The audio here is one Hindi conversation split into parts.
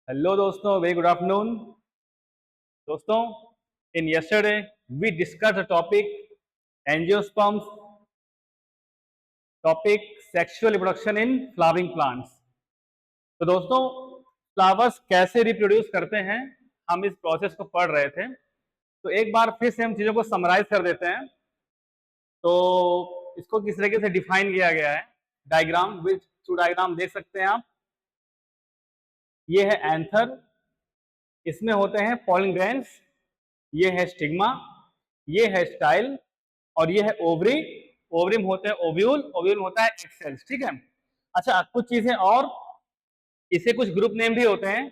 हेलो दोस्तों, वेरी गुड आफ्टरनून। दोस्तों, in yesterday we discuss the topic angiosperms, topic sexual reproduction in flowering plants. तो दोस्तों, फ्लावर्स कैसे रिप्रोड्यूस करते हैं, हम इस प्रोसेस को पढ़ रहे थे। तो एक बार फिर से हम चीजों को समराइज कर देते हैं। तो इसको किस तरीके से डिफाइन किया गया है, डायग्राम विथ टू डायग्राम देख सकते हैं आप। ये है एंथर, इसमें होते हैं पॉलन ग्रेन्स, ये है स्टिग्मा, ये है स्टाइल, और ये है ओवरी। ओवरी में होते हैं ओव्यूल, ओव्यूल में होता है एग सेल्स। ठीक है। अच्छा, कुछ चीजें और, इसे कुछ ग्रुप नेम भी होते हैं।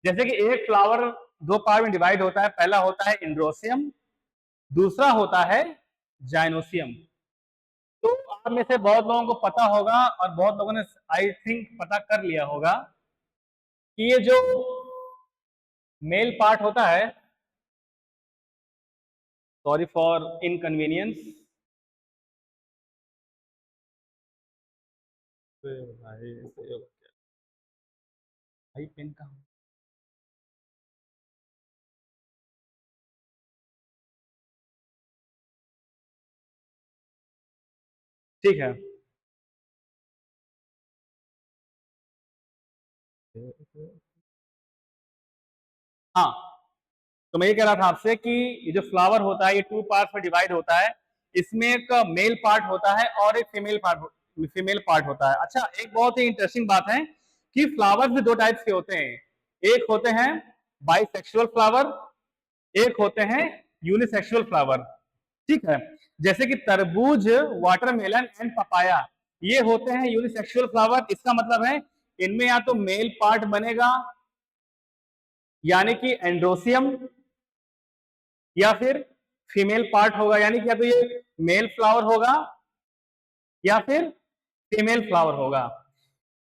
जैसे कि एक फ्लावर दो पार्ट में डिवाइड होता है, पहला होता है इंड्रोसियम, दूसरा होता है जाइनोसियम। तो आप में से बहुत लोगों को पता होगा और बहुत लोगों ने आई थिंक पता कर लिया होगा कि ये जो मेल पार्ट होता है, सॉरी फॉर इनकन्वीनियंस, भाई पेन कहाँ? ठीक है। हाँ, तो मैं ये कह रहा था आपसे कि ये जो फ्लावर होता है ये टू पार्ट्स में डिवाइड होता है। इसमें एक मेल पार्ट होता है और एक फीमेल पार्ट होता है। अच्छा, एक बहुत ही इंटरेस्टिंग बात है कि फ्लावर्स भी दो टाइप्स के होते हैं। एक होते हैं बाइसेक्सुअल फ्लावर, एक होते हैं यूनिसेक्सुअल फ्लावर। ठीक है। जैसे कि तरबूज, वाटरमेलन एंड पपाया, ये होते हैं यूनिसेक्सुअल फ्लावर। इसका मतलब है इनमें या तो मेल पार्ट बनेगा यानी कि एंड्रोसियम, या फिर फीमेल पार्ट होगा यानी कि या तो ये मेल फ्लावर होगा या फिर फीमेल फ्लावर होगा।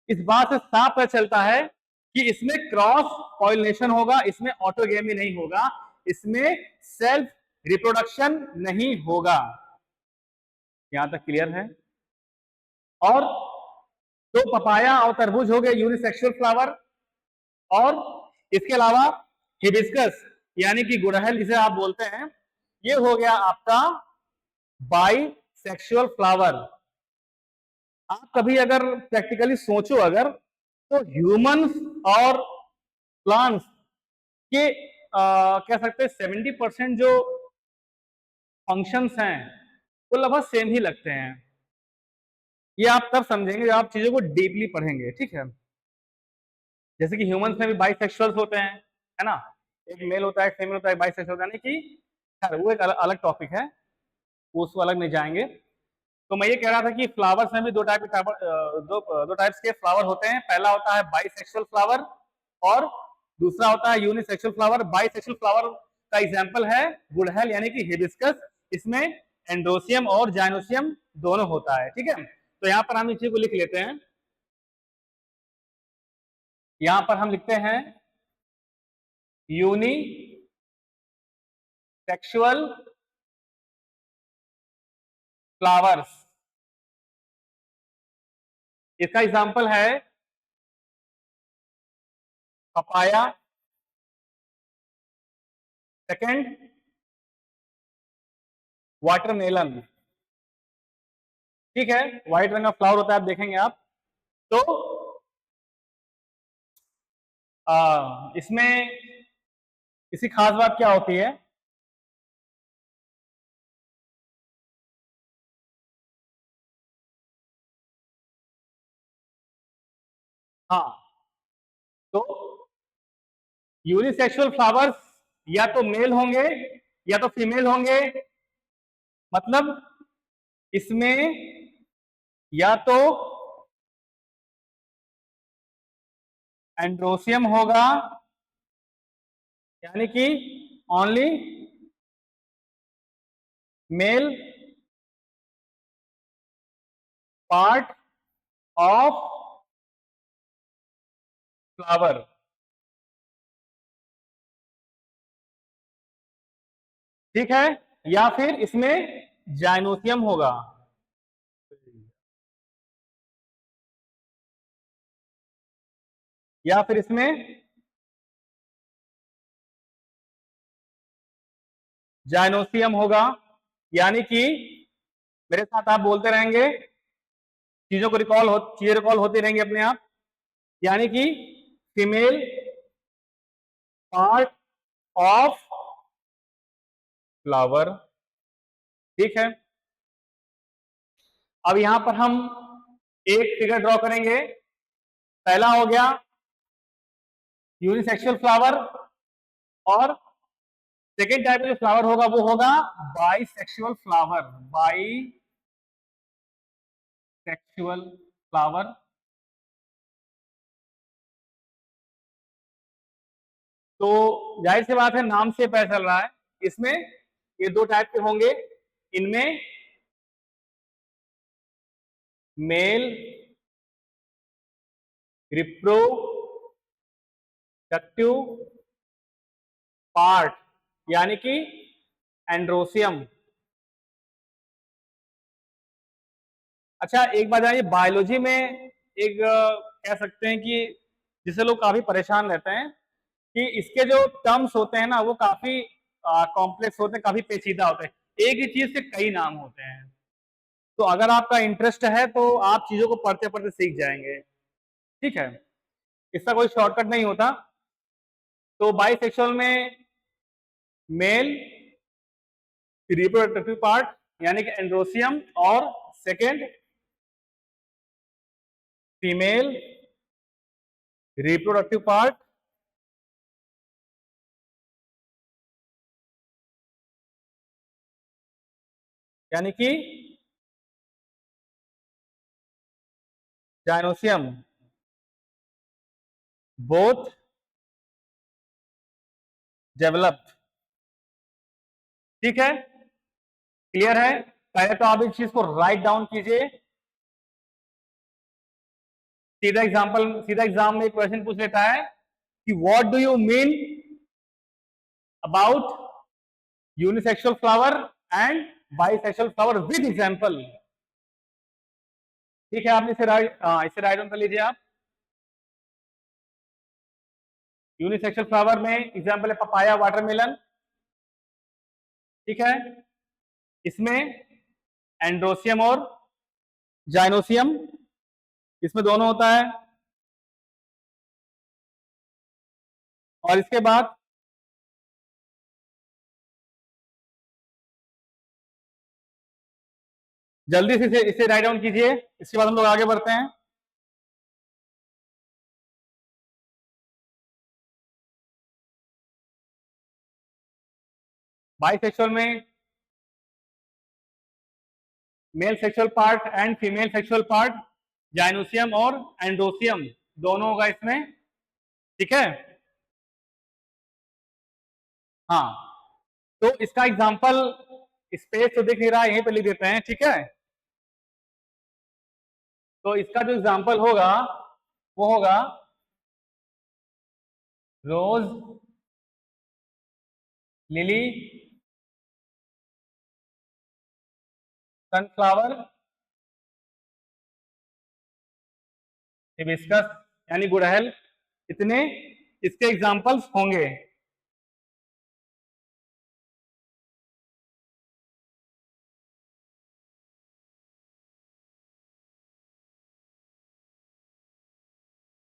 इस बात से साफ पता चलता है कि इसमें क्रॉस पॉलिनेशन होगा, इसमें ऑटोगेमी नहीं होगा, इसमें सेल्फ रिप्रोडक्शन नहीं होगा। यहां तक क्लियर है? और तो पपाया और तरबूज हो गए यूनिसेक्सुअल फ्लावर, और इसके अलावा हिबिस्कस यानी कि गुड़हल जिसे आप बोलते हैं, ये हो गया आपका बाई सेक्सुअल फ्लावर। आप कभी अगर प्रैक्टिकली सोचो अगर, तो ह्यूमंस और प्लांट्स के कह सकते हैं 70% जो फंक्शंस हैं वो लगभग सेम ही लगते हैं। ये आप तब समझेंगे जब आप चीजों को डीपली पढ़ेंगे। ठीक है। जैसे कि ह्यूमंस में भी बाइसेक्सुअल्स होते हैं, है ना? एक मेल होता है, एक फीमेल होता है, बाइसेक्सुअल होता है, यानी कि खैर वो एक अलग टॉपिक है, वो उसको अलग नहीं जाएंगे। तो मैं ये कह रहा था कि फ्लावर्स में भी दो टाइप्स के फ्लावर होते हैं। पहला होता है बाइसेक्सुअल फ्लावर और दूसरा होता है यूनिसेक्सुअल फ्लावर। बाइसेक्सुअल फ्लावर का एग्जांपल है गुड़हल यानी कि हिबिस्कस। इसमें एंड्रोसियम और जाइनोसियम दोनों होता है। ठीक है। तो यहाँ पर हम इस चीज को लिख लेते हैं। यहां पर हम लिखते हैं यूनी सेक्सुअल फ्लावर्स। इसका एग्जांपल है पपाया, सेकंड वाटरमेलन। ठीक है। व्हाइट रंग का फ्लावर होता है, आप देखेंगे आप। तो इसमें इसकी खास बात क्या होती है? हाँ, तो यूनिसेक्सुअल फ्लावर्स या तो मेल होंगे या तो फीमेल होंगे। मतलब इसमें या तो एंड्रोसियम होगा यानी कि only male part of flower, ठीक है, या फिर इसमें जाइनोसियम होगा। या फिर इसमें जाइनोसियम होगा, यानी कि मेरे साथ आप बोलते रहेंगे, चीजें रिकॉल होती रहेंगी अपने आप, यानी कि फीमेल पार्ट ऑफ फ्लावर। ठीक है, अब यहां पर हम एक फिगर ड्रॉ करेंगे। पहला हो गया यूनिसेक्सुअल फ्लावर, और सेकेंड टाइप का जो फ्लावर होगा वो होगा बाइसेक्सुअल फ्लावर। Bisexual flower. तो जाहिर सी बात है, नाम से पता चल रहा है इसमें ये दो टाइप के होंगे। इनमें मेल रिप्रोडक्टिव पार्ट, यानी कि एंड्रोसियम। अच्छा, एक बात जानिए, बायोलॉजी में एक कह सकते हैं कि जिसे लोग काफी परेशान रहते हैं कि इसके जो टर्म्स होते हैं ना वो काफी कॉम्प्लेक्स होते हैं, काफी पेचीदा होते हैं, एक ही चीज के कई नाम होते हैं। तो अगर आपका इंटरेस्ट है तो आप चीजों को पढ़ते पढ़ते सीख जाएंगे। ठीक है, इसका कोई शॉर्टकट नहीं होता। तो बाइसेक्सुअल में मेल रिप्रोडक्टिव पार्ट यानी कि एंड्रोसियम, और सेकेंड फीमेल रिप्रोडक्टिव पार्ट यानी कि जाइनोसियम। Both developed. ठीक है, क्लियर है। पहले तो आप इस चीज को राइट डाउन कीजिए। सीधा एग्जाम में एक क्वेश्चन पूछ लेता है कि what do you mean about unisexual flower and bisexual flower with example. ठीक है, आपने इसे राइट डाउन कर लीजिए आप। यूनिसेक्सुअल फ्लावर में एग्जांपल है पपाया, वाटरमेलन। ठीक है, इसमें एंड्रोसियम और जाइनोसियम, इसमें दोनों होता है। और इसके बाद जल्दी से इसे राइट डाउन कीजिए, इसके बाद हम लोग आगे बढ़ते हैं। बाइसेक्सुअल में male sexual part and female sexual part, gynoecium और एंड्रोसियम दोनों होगा इसमें। ठीक है, हाँ, तो इसका एग्जांपल स्पेस तो दिख नहीं रहा है, यहीं पे लिख देते हैं। ठीक है, तो इसका जो एग्जांपल होगा वो होगा रोज लिली, सनफ्लावर, हिबिस्कस यानी गुड़हल, इतने इसके एग्जांपल्स होंगे।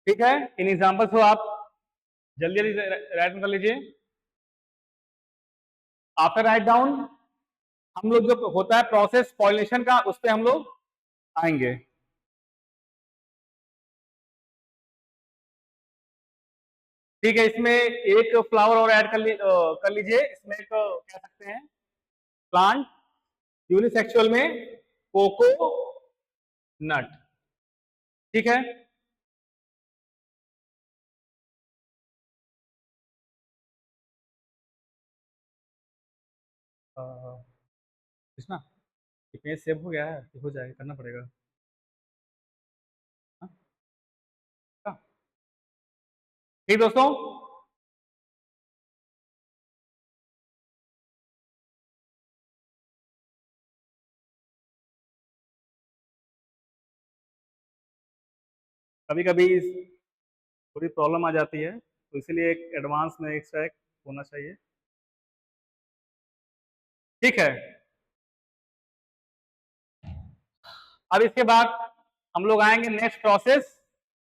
ठीक है, इन एग्जांपल्स को आप जल्दी जल्दी राइट डाउन कर लीजिए। आफ्टर राइट डाउन हम लोग जो होता है प्रोसेस पॉलिनेशन का, उस पर हम लोग आएंगे। ठीक है, इसमें एक फ्लावर और ऐड कर लीजिए। इसमें एक कह सकते हैं प्लांट यूनिसेक्सुअल में कोको नट। ठीक है, कृष्णा इमेज सेव हो गया है, हो जाएगा, करना पड़ेगा। हाँ? हाँ। ठीक दोस्तों, कभी कभी थोड़ी प्रॉब्लम आ जाती है, तो इसलिए एक एडवांस में एक्स्ट्रा एक होना चाहिए। ठीक है। अब इसके बाद हम लोग आएंगे नेक्स्ट प्रोसेस,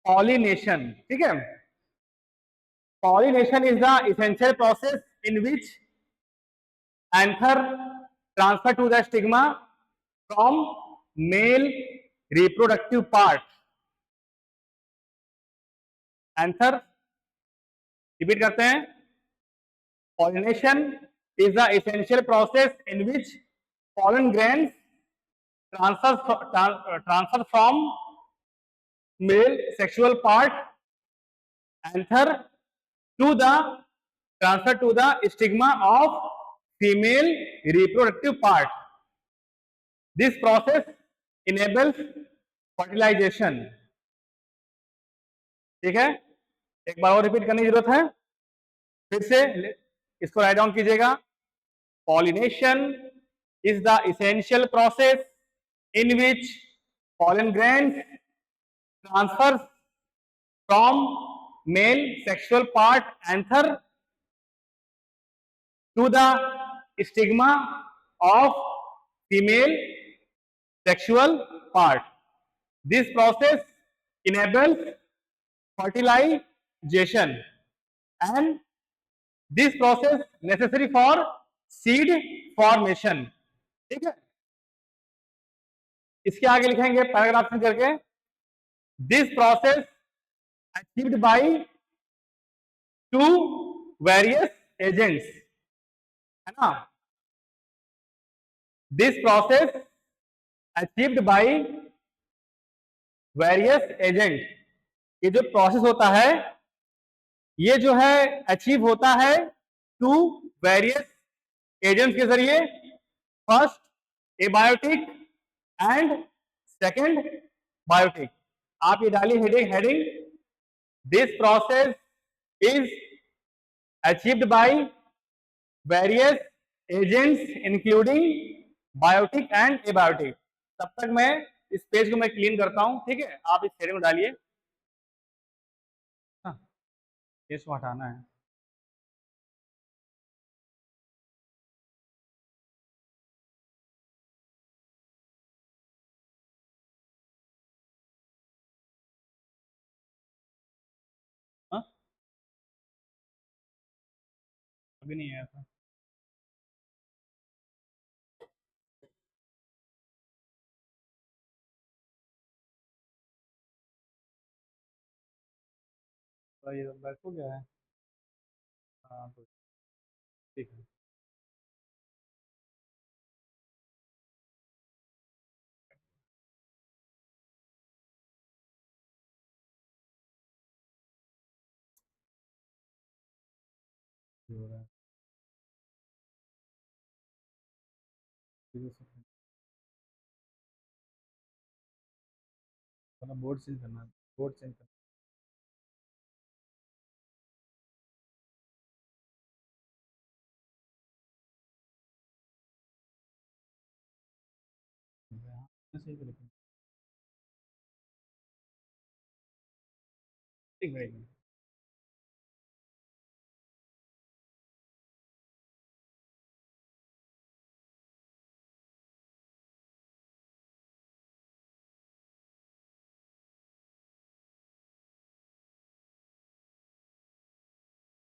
पॉलिनेशन। ठीक है, pollination is the essential process in which anther transfer to the stigma from male reproductive part. anther, repeat करते हैं, pollination is the essential process in which pollen grains transfer from male sexual part anther to the transfer to the stigma of female reproductive part. This process enables fertilization. ठीक है, एक बार और रिपीट करने की जरूरत है, फिर से इसको राइट डाउन कीजिएगा। Pollination is the essential process in which pollen grains transfers from male sexual part anther to the stigma of female sexual part. This process enables fertilization and this process necessary for seed formation. ठीक है, इसके आगे लिखेंगे पैराग्राफ में करके, this process achieved by two various agents, है ना, this process achieved by various agent. ये जो प्रोसेस होता है, ये जो है अचीव होता है टू वेरियस एजेंट्स के जरिए, first abiotic and second biotic. आप ये डालिए heading, this process is achieved by various agents including biotic and abiotic. तब तक मैं इस पेज को मैं क्लीन करता हूं, ठीक है, आप इस हेडिंग को डालिए। हाँ, इसको हटाना है। हाँ, अभी नहीं आया था। तो ये बैक हो गया है। हाँ, तो ठीक है। हो रहा है, बोर्ड चेंज करना है, बोर्ड चेंज करना है। हाँ, सही तो लिखना। ठीक है,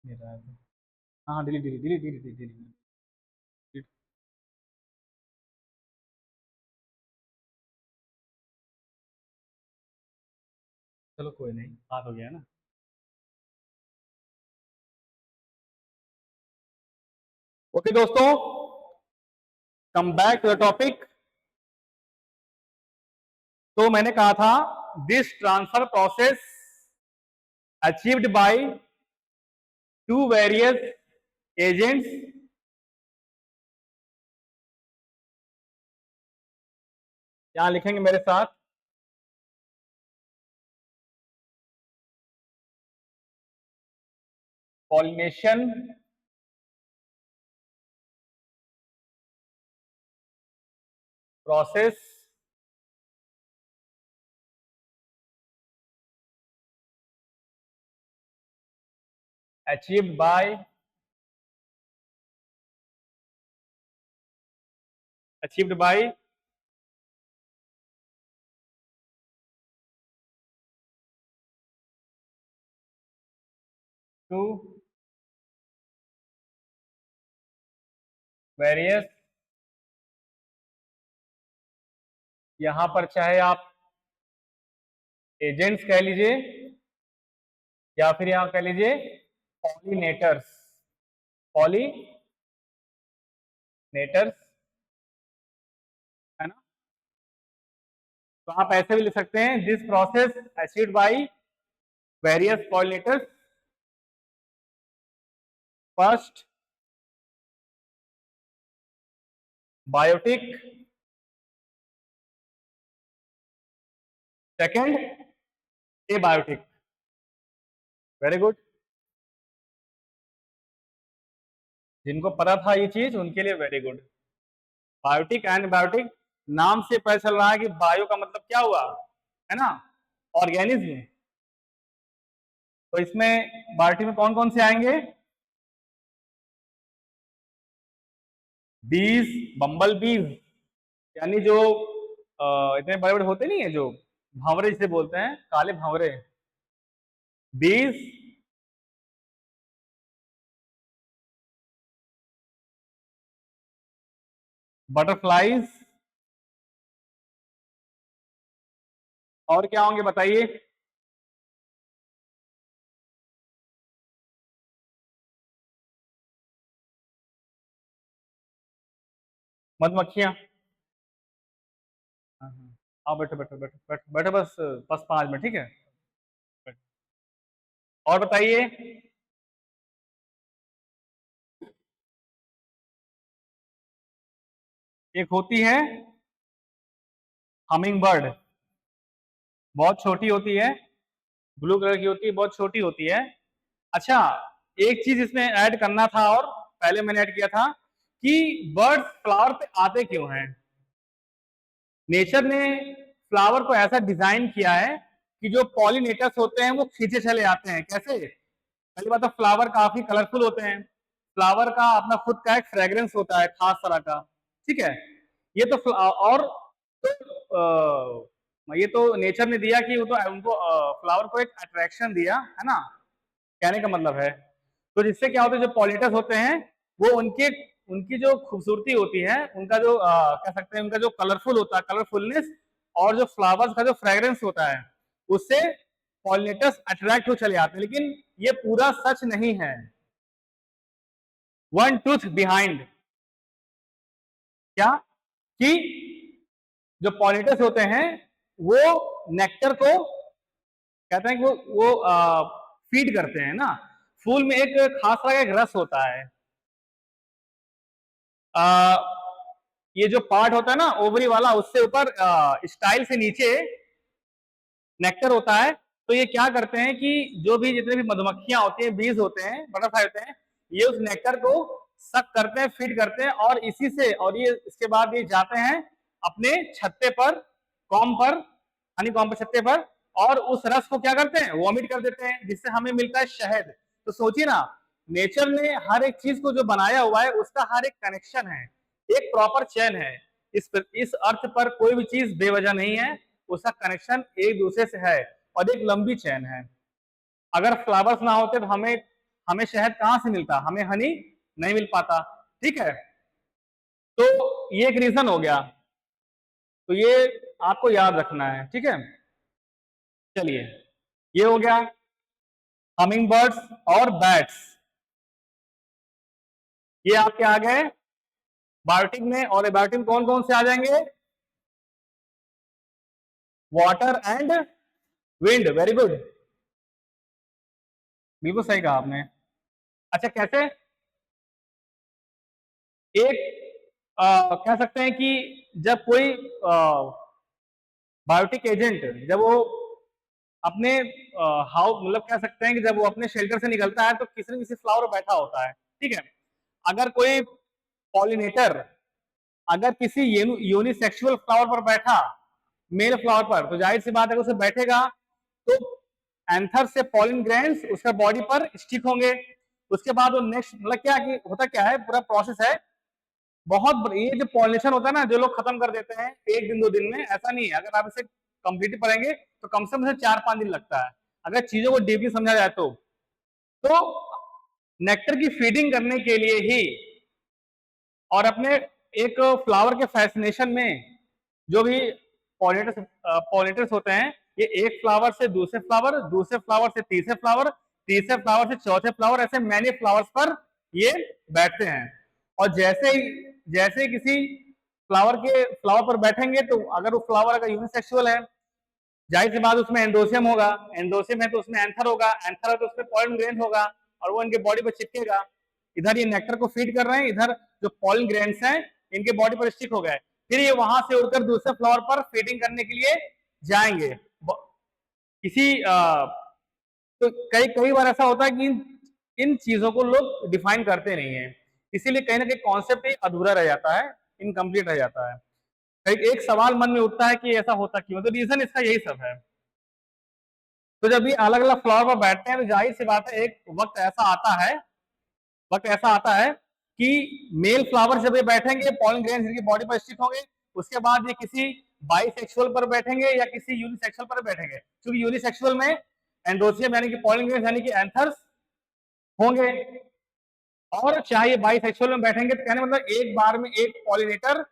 नहीं रहा है। हाँ, delete delete delete delete delete delete. चलो कोई नहीं, बात हो गया ना। ओके दोस्तों, come back to the topic. तो मैंने कहा था, this transfer process achieved by two various agents यहां लिखेंगे मेरे साथ, pollination process achieved by achieved by two various, यहां पर चाहे आप एजेंट्स कह लीजिए या फिर यहां कह लीजिए पॉलिनेटर्स, पॉलिनेटर्स, है ना। तो आप ऐसे भी लिख सकते हैं, this process achieved by various pollinators, first biotic, second abiotic. Very good, जिनको पता था ये चीज उनके लिए very good. Biotic and biotic, नाम से पता चल रहा है कि बायो का मतलब क्या हुआ, है ना, ऑर्गेनिज्म। तो इसमें बायोटिक में कौन कौन से आएंगे, बीज, बम्बल बीज, यानी जो इतने बड़े बड़े होते नहीं है, जो भंवरे जिसे बोलते हैं, काले भंवरे, बीज, बटरफ्लाईज, और क्या होंगे बताइए, मधुमक्खियां। हाँ हाँ, आओ बैठो बैठो बैठो बैठो बैठो, बस बस 5 मिनट, ठीक है। और बताइए, एक होती है हमिंग बर्ड, बहुत छोटी होती है, ब्लू कलर की होती है, बहुत छोटी होती है। अच्छा, एक चीज इसमें ऐड करना था, और पहले मैंने ऐड किया था कि बर्ड्स फ्लावर पे आते क्यों हैं। नेचर ने फ्लावर को ऐसा डिजाइन किया है कि जो पॉलिनेटर्स होते हैं वो खींचे चले आते हैं। कैसे, पहली बात तो फ्लावर काफी कलरफुल होते हैं, फ्लावर का अपना खुद का एक फ्रेग्रेंस होता है खास तरह का, ठीक है। ये तो और ये तो नेचर ने दिया कि वो तो उनको फ्लावर को एक अट्रैक्शन दिया, है ना, कहने का मतलब है। तो जिससे क्या होता है, जो पॉलिनेटर्स होते हैं वो उनके उनकी जो खूबसूरती होती है, उनका जो कह सकते हैं उनका जो कलरफुल होता है, कलरफुलनेस, और जो फ्लावर्स का जो फ्रेग्रेंस होता है, उससे पॉलिनेटर्स अट्रैक्ट हो चले आते हैं। लेकिन ये पूरा सच नहीं है। वन ट्रूथ बिहाइंड, क्या, कि जो पॉलिनेटर्स होते हैं वो नेक्टर को कहते हैं कि वो फीड करते हैं ना। फूल में एक खास तरह का एक रस होता है, आ, ये जो पार्ट होता है ना ओवरी वाला, उससे ऊपर स्टाइल से नीचे नेक्टर होता है। तो ये क्या करते हैं कि जो भी जितने भी मधुमक्खियां होती हैं, बीज होते हैं, बटरफ्लाई होते हैं, ये उस नेक्टर को सक करते हैं, फीड करते हैं, और इसी से, और ये इसके बाद ये जाते हैं अपने छत्ते पर, कॉम पर, हनी कॉम पर, छत्ते पर, और उस रस को क्या करते हैं, वॉमिट कर देते हैं, जिससे हमें मिलता है शहद। तो सोचिए ना, नेचर ने हर एक चीज को जो बनाया हुआ है उसका हर एक कनेक्शन है, एक प्रॉपर चेन है। इस अर्थ पर कोई भी चीज बेवजह नहीं है, उसका कनेक्शन एक दूसरे से है, और एक लंबी चेन है। अगर फ्लावर्स ना होते तो हमें हमें शहद कहां से मिलता, हमें हनी नहीं मिल पाता, ठीक है। तो ये एक रीजन हो गया, तो ये आपको याद रखना है, ठीक है। चलिए, ये हो गया हमिंग बर्ड्स और बैट्स, ये आपके आ गए बायोटिक में। और बायोटिक में कौन कौन से आ जाएंगे, water and wind, very good, बिल्कुल सही कहा आपने। अच्छा, कैसे, एक कह सकते हैं कि जब कोई बायोटिक एजेंट, जब वो अपने हाउ मतलब कह सकते हैं कि जब वो अपने शेल्टर से निकलता है तो किसी न किसी फ्लावर पर बैठा होता है, ठीक है। अगर कोई पॉलिनेटर अगर किसी यूनिसेक्सुअल फ्लावर पर बैठा, मेल फ्लावर पर, तो जाहिर सी बात है उसे बैठेगा तो एंथर से पॉलिन ग्रेन्स उसका बॉडी पर स्टिक होंगे। उसके बाद वो नेक्स्ट मतलब क्या कि होता क्या है, पूरा प्रोसेस है ये जो पॉलिनेशन होता है ना, जो लोग खत्म कर देते हैं 1 दिन 2 दिन में, ऐसा नहीं है। अगर आप इसे कंप्लीट पढ़ेंगे तो कम से कम 4-5 दिन लगता है, अगर चीजों को डीपली समझा जाए तो नेक्टर की फीडिंग करने के लिए ही और अपने एक फ्लावर के फैसिनेशन में जो भी पॉलिनेटर्स होते हैं, ये एक फ्लावर से दूसरे फ्लावर, दूसरे फ्लावर से तीसरे फ्लावर, तीसरे फ्लावर से चौथे फ्लावर, ऐसे मैनी फ्लावर्स पर ये बैठते हैं। और जैसे ही किसी फ्लावर पर बैठेंगे, तो अगर वो फ्लावर अगर यूनिसेक्सुअल है, जाहिर सी बात उसमें एंडोसियम होगा, एंडोसियम है तो उसमें एंथर होगा, एंथर है तो उसमें पॉलन ग्रेन होगा, और वो इनके बॉडी पर चिपकेगा। इधर ये नेक्टर को फीड कर रहे हैं, इधर जो पॉलन ग्रेन्स हैं इनके बॉडी पर स्टिक हो गए, फिर ये वहां से उड़कर दूसरे फ्लावर पर फीडिंग करने के लिए जाएंगे। किसी तो कई बार ऐसा होता है कि इन चीजों को लोग डिफाइन करते नहीं है, इसीलिए कहीं ना कहीं कॉन्सेप्ट अधूरा रह जाता है, इनकम्प्लीट रह जाता है। एक सवाल मन में उठता है कि ऐसा होता क्यों, तो रीजन इसका यही सब है। तो जब ये अलग अलग फ्लावर पर बैठते हैं, तो जाहिर सी बात है एक वक्त ऐसा आता है कि मेल फ्लावर जब ये बैठेंगे, पॉलन ग्रेन्स इनकी बॉडी पर स्टिक होंगे, उसके बाद ये किसी बाइसेक्सुअल पर बैठेंगे या किसी यूनिसेक्सुअल पर बैठेंगे, क्योंकि यूनिसेक्सुअल में एंडोसियम यानी कि पॉलन ग्रेन्स यानी कि एंथर्स होंगे, और चाहे बाइसेक्सुअल में बैठेंगे, तो कहने मतलब एक बार में एक पॉलिनेटर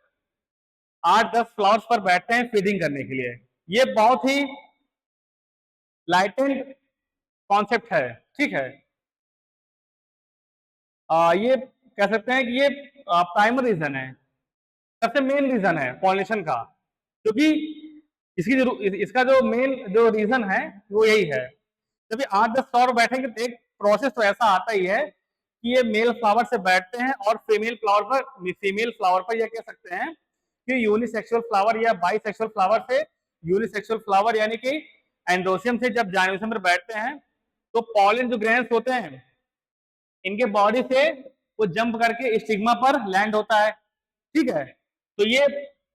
8-10 फ्लावर्स पर बैठते हैं फीडिंग करने के लिए। ये बहुत ही लाइटेंड कॉन्सेप्ट है, ठीक है। ये कह सकते हैं कि ये प्राइमरी रीजन है, सबसे मेन रीजन है पॉलिनेशन का, क्योंकि इसका जो मेन जो रीजन है वो यही है। जब ये 8-10 फ्लावर बैठेंगे तो एक प्रोसेस तो ऐसा आता ही है कि ये मेल फ्लावर से बैठते हैं और फीमेल फ्लावर पर यह कह सकते हैं कि यूनिसेक्सुअल फ्लावर या बाइसेक्सुअल फ्लावर से यूनिसेक्सुअल फ्लावर यानी कि एंडोसियम से जब जाइनोसियम पर बैठते हैं, तो पॉलन जो ग्रेन्स होते हैं इनके बॉडी से वो जंप करके स्टिग्मा पर लैंड होता है, ठीक है। तो ये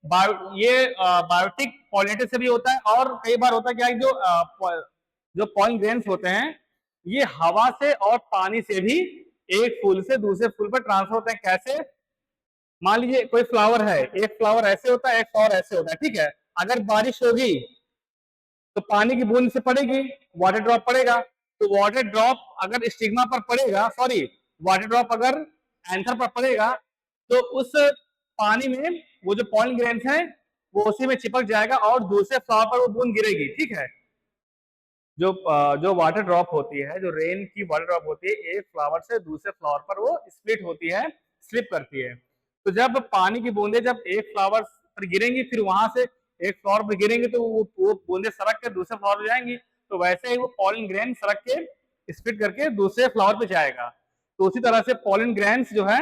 बायोटिक पॉलिनेटर से भी होता है, और कई बार होता है क्या है, जो पॉलन ग्रेन्स होते हैं ये हवा से और पानी से भी एक फूल से दूसरे फूल पर ट्रांसफर होते हैं। कैसे? मान लीजिए कोई फ्लावर है, एक फ्लावर ऐसे होता है, एक फ्लावर ऐसे होता है, ठीक है। अगर बारिश होगी तो पानी की बूंद से पड़ेगी, वाटर ड्रॉप पड़ेगा, तो वाटर ड्रॉप अगर स्टिग्मा पर पड़ेगा, सॉरी वाटर ड्रॉप अगर एंथर पर पड़ेगा, तो उस पानी में वो जो पॉलन ग्रेन्स हैं वो उसी में चिपक जाएगा और दूसरे फ्लावर पर वो बूंद गिरेगी, ठीक है। जो वाटर ड्रॉप होती है, जो रेन की वाटर ड्रॉप होती है, एक फ्लावर से दूसरे फ्लावर पर वो स्प्लिट होती है, स्लिप करती है। तो जब पानी की बूंदे जब एक फ्लावर पर गिरेंगी, फिर वहां से एक फ्लावर पर गिरेंगे, तो वो बूंदे सड़क के दूसरे फ्लावर पर जाएंगी, तो वैसे ही वो पॉलन ग्रेन सड़क के स्प्लिट करके दूसरे फ्लावर पे जाएगा। तो उसी तरह से पॉलन ग्रेन्स जो है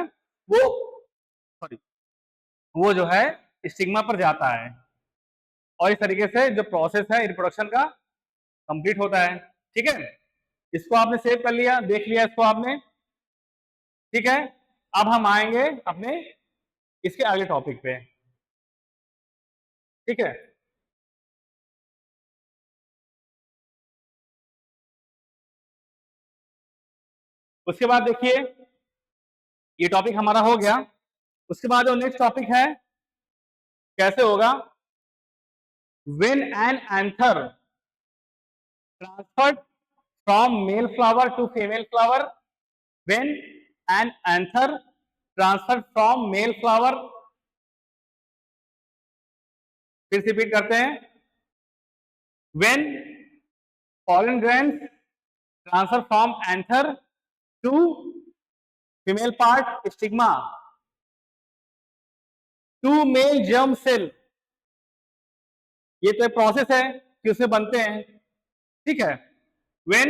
वो जो है स्टिग्मा पर जाता है, और इस तरीके से जो प्रोसेस है रिप्रोडक्शन का कंप्लीट होता है, ठीक है। इसको आपने सेव कर लिया, देख लिया इसको आपने, ठीक है। अब हम आएंगे अपने इसके अगले टॉपिक पे, ठीक है। उसके बाद देखिए ये टॉपिक हमारा हो गया। उसके बाद जो नेक्स्ट टॉपिक है कैसे होगा, when an anther transferred from male flower to female flower, when an anther transferred from male flower, फिर से रिपीट करते हैं, when pollen grains transfer from anther to female part stigma to male germ cell, ये तो एक प्रोसेस है कि उसमें बनते हैं, ठीक है। when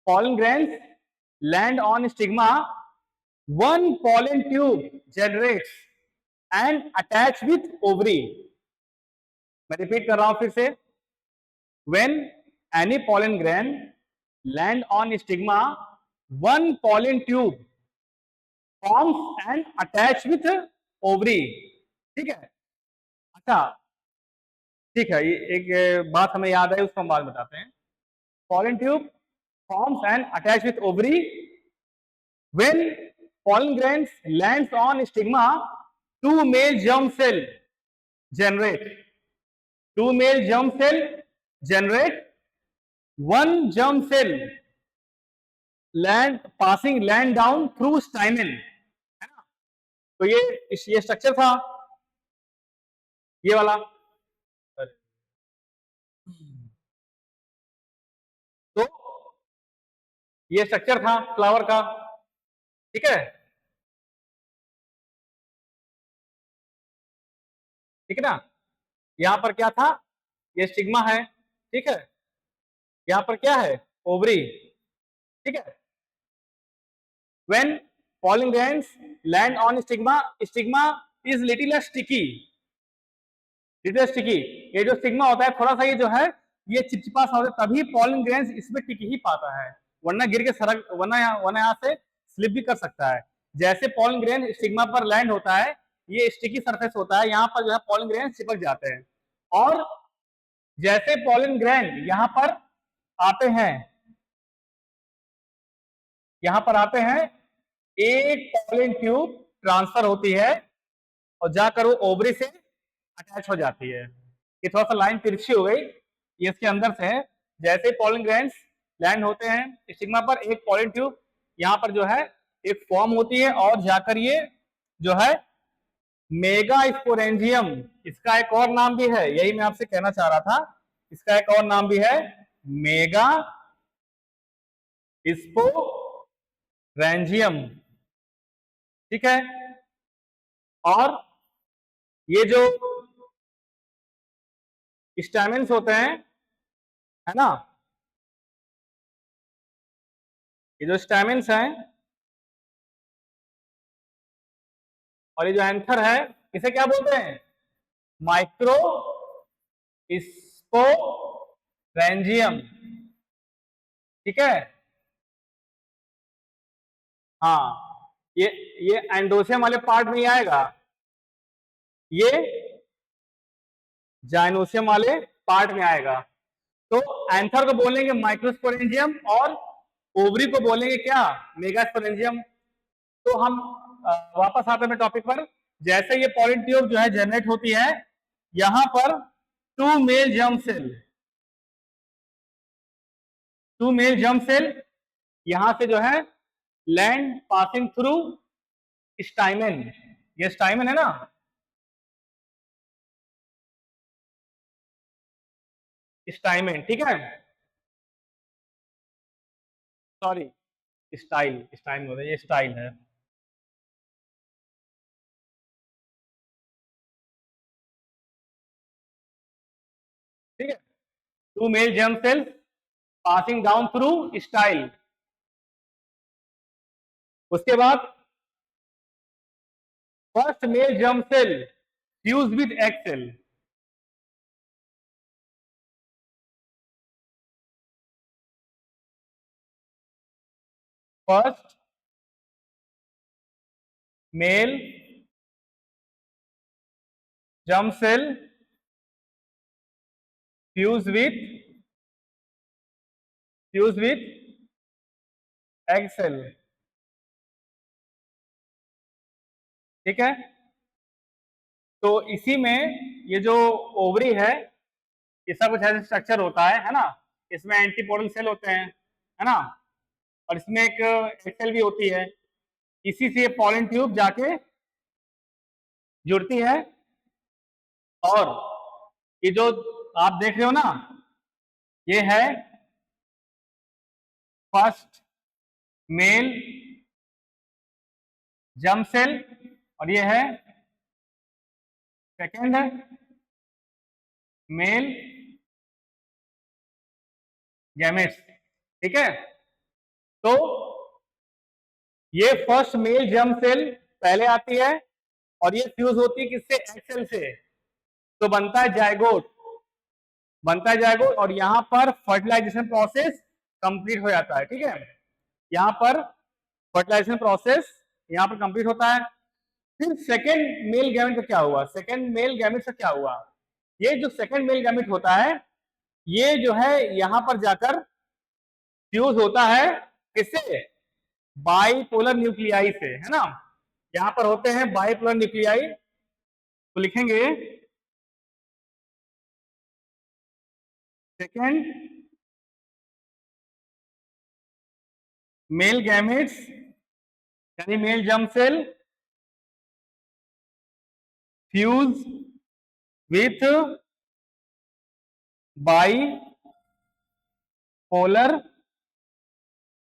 pollen grains land on stigma, one pollen tube generates and attach with ovary। मैं रिपीट कर रहा हूं फिर से, when any pollen grain land on stigma, one pollen tube forms and attach with ovary, ठीक है। अच्छा, ठीक है, ये एक बात हमें याद है, उसको हम बाद में बताते हैं। pollen tube forms and attach with ovary when pollen grains lands on stigma, two male germ cell generate one germ cell land down through stamen, है ना। तो ये स्ट्रक्चर था, ये वाला। तो ये स्ट्रक्चर था फ्लावर का, ठीक है, ठीक है ना। यहां पर क्या था, ये स्टिग्मा है, ठीक है, यहां पर क्या है, ओवरी, ठीक है। when pollen grains land on stigma is little sticky, ये जो स्टिग्मा होता है थोड़ा सा, ये जो है ये चिपचिपा सा होता है, तभी पॉलन ग्रेन्स इसमें टिक ही पाता है, वरना गिर के सरक, वरना यहाँ से स्लिप भी कर सकता है। जैसे पॉलन ग्रेन स्टिग्मा पर लैंड होता है, ये स्टिकी सरफेस होता है, यहाँ पर जो है पॉलन ग्रेन चिपक जाते हैं। और जैसे पॉलन ग्रेन यहाँ पर आते हैं, यहाँ पर आते हैं, एक पॉलन ट्यूब ट्रांसफर होती है और जाकर वो ओवरी से अटैच हो जाती है। ये थोड़ा सा लाइन तिरछी हो गई, ये इसके अंदर से है। जैसे पॉलन ग्रेन्स लैंड होते हैं स्टिग्मा पर, एक पॉलन ट्यूब यहाँ पर जो है एक फॉर्म होती है और जाकर ये जो है मेगा स्पोरेंजियम, इसका एक और नाम भी है, यही मैं आपसे कहना चाह रहा था, इसका एक और नाम भी है मेगा स्पोरेंजियम, ठीक है। और ये जो स्टैमेन्स होते हैं, है ना, ये जो स्टैमेन्स हैं और ये जो एंथर है, इसे क्या बोलते हैं, माइक्रो स्पोरेंजियम, ठीक है। हाँ, ये एंडोसियम वाले पार्ट में आएगा, ये जाइनोसियम वाले पार्ट में आएगा। तो एंथर को बोलेंगे माइक्रोस्पोरेंजियम और ओवरी को बोलेंगे क्या, मेगास्पोरेंजियम। तो हम वापस आते हैं टॉपिक पर। जैसे ये पॉलन ट्यूब जो है जनरेट होती है, यहां पर टू मेल जर्म सेल यहां से जो है लैंड पासिंग थ्रू स्टाइमेन, ये स्टाइमेन है ना, स्टाइमेन, ठीक है, सॉरी स्टाइल होता है, ये स्टाइल है, ठीक है। Two male germ cell passing down through style. उसके बाद first male germ cell fuse with egg cell, first male germ cell fuse with egg cell, ठीक है। तो इसी में ये जो ओवरी है, इसका कुछ ऐसा स्ट्रक्चर होता है ना, इसमें एंटीपोडल सेल होते हैं, है ना, और इसमें एक एग सेल भी होती है, इसी से पॉलन ट्यूब जाके जुड़ती है। और ये जो आप देख रहे हो ना, ये है फर्स्ट मेल जर्म सेल और ये है सेकेंड मेल गैमेट्स, ठीक है। तो ये फर्स्ट मेल जर्म सेल पहले आती है और ये फ्यूज होती है किससे, एग सेल से, तो बनता है जायगोट, और यहां पर फर्टिलाइजेशन प्रोसेस कंप्लीट हो जाता है, ठीक है। यहां पर फर्टिलाइजेशन प्रोसेस यहां पर कंप्लीट होता है। फिर सेकेंड मेल गैमेट का क्या हुआ, ये जो सेकेंड मेल गैमेट होता है, ये जो है यहां पर जाकर फ्यूज होता है किससे, बाइपोलर न्यूक्लियाई से, है ना। यहां पर होते हैं बाइपोलर न्यूक्लियाई, तो लिखेंगे सेकेंड मेल गैमेट्स यानी male germ cell fuse with bipolar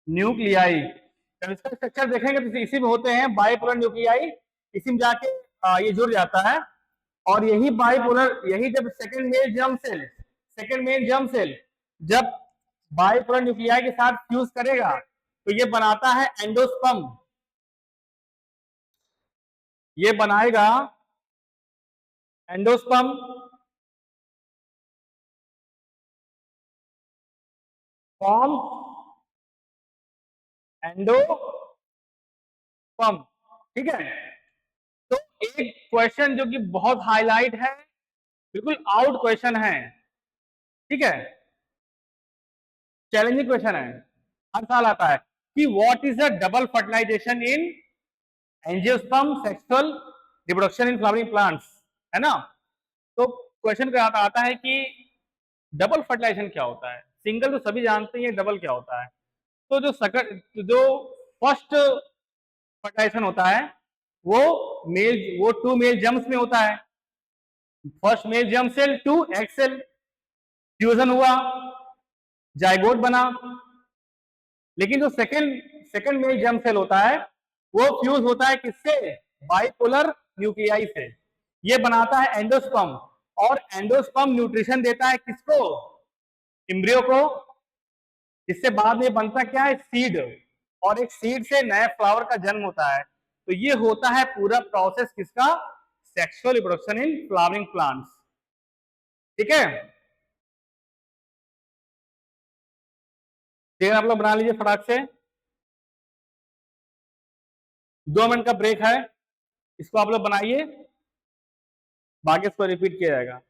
nuclei. जब इसका स्ट्रक्चर देखेंगे तो इसी में होते हैं बाइपोलर न्यूक्लियाई, इसी में जाके ये जुड़ जाता है। और यही बाइपोलर, यही जब सेकेंड मेल जर्म सेल जब बाइपोलर न्यूक्लियाई के साथ फ्यूज करेगा तो ये बनाता है एंडोस्पर्म, ये बनाएगा एंडोस्पर्म। फॉर्म एंडोस्पर्म, ठीक है। तो एक क्वेश्चन जो कि बहुत हाईलाइट है, बिल्कुल आउट क्वेश्चन है, ठीक है, चैलेंजिंग क्वेश्चन है, हर साल आता है कि what is the double fertilization in angiosperm sexual reproduction in flowering plants, है ना। तो क्वेश्चन का आता है कि डबल फर्टिलाइजेशन क्या होता है। सिंगल तो सभी जानते हैं, डबल क्या होता है। तो जो फर्स्ट फर्टिलाइजेशन होता है वो टू मेल जर्म्स में होता है। First male germ cell to egg cell fusion हुआ, जाइगोट बना। लेकिन जो सेकंड मेल जर्म सेल होता है वो फ्यूज होता है किससे, बाइपोलर न्यूक्लियाई से, ये बनाता है एंडोस्पर्म। और एंडोस्पर्म न्यूट्रिशन देता है किसको, एम्ब्रियो को, इससे बाद में बनता क्या है, सीड। और एक सीड से नए फ्लावर का जन्म होता है। तो ये होता है पूरा प्रोसेस किसका, sexual reproduction in flowering plants, ठीक है। फिर आप लोग बना लीजिए फटाक से, 2 मिनट का ब्रेक है, इसको आप लोग बनाइए, बाकी इसको रिपीट किया जाएगा।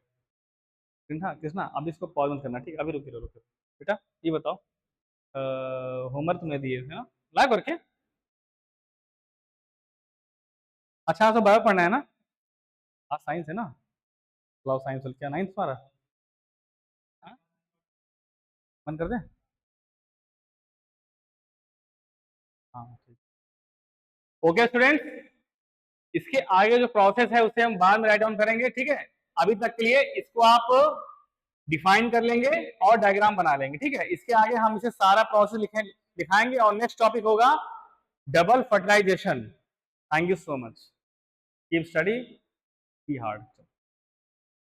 कृष्णा अब इसको पॉज मत करना, ठीक, अभी रुकिए बेटा। ये बताओ होमवर्क तुमने दिए थे ना ला करके, अच्छा तो बायो पढ़ना है ना, आज साइंस है ना, लाओ साइंस क्या नाइन्थ तुम्हारा, मन कर दे, हाँ ठीक। ओके स्टूडेंट्स, इसके आगे जो प्रोसेस है उसे हम बाद में राइट डाउन करेंगे, ठीक है। अभी तक के लिए इसको आप डिफाइन कर लेंगे और डायग्राम बना लेंगे, ठीक है। इसके आगे हम इसे सारा प्रोसेस दिखाएंगे और नेक्स्ट टॉपिक होगा double fertilization. Thank you so much, keep study, be hard.